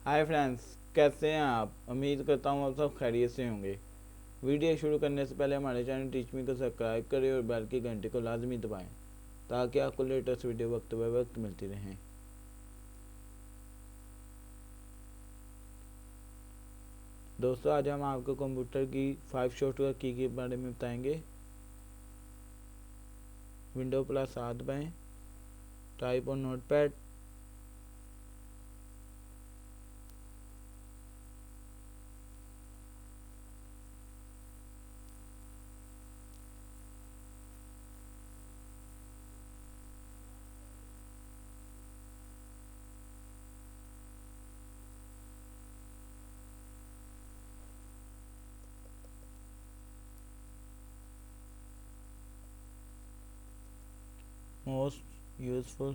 Hi friends, कैसे हैं आप। उम्मीद करता हूँ आप सब खैरियत से होंगे। वीडियो शुरू करने से पहले हमारे चैनल टीच मी को सब्सक्राइब करें और बेल की घंटी को लाजमी दबाएं ताकि आपको लेटेस्ट वीडियो वक्त ब वक्त मिलती रहें। दोस्तों, आज हम आपको कंप्यूटर की 5 शॉर्टकट की के बारे में बताएंगे। विंडो प्लस 7 दबाएं, type on notepad, most useful,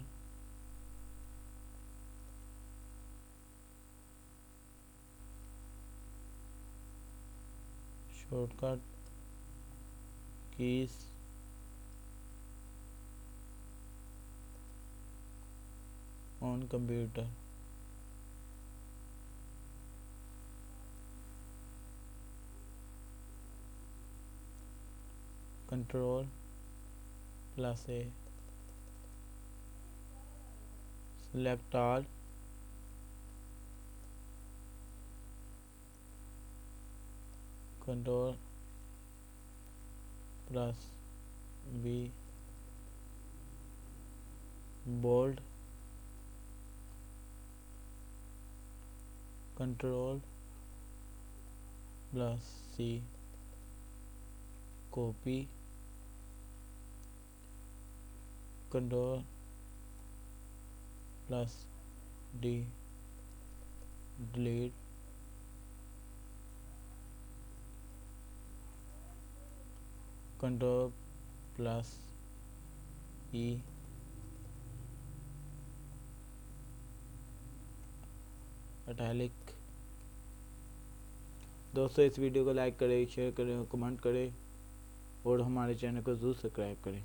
shortcut, keys, on computer. Control plus A, select all, control plus B, bold, control plus C, copy, control plus D, delete, control plus E, italic। दोस्तों, इस video को like करें, share करें और comment करें और हमारे channel को ज़रूर सब्सक्राइब करें।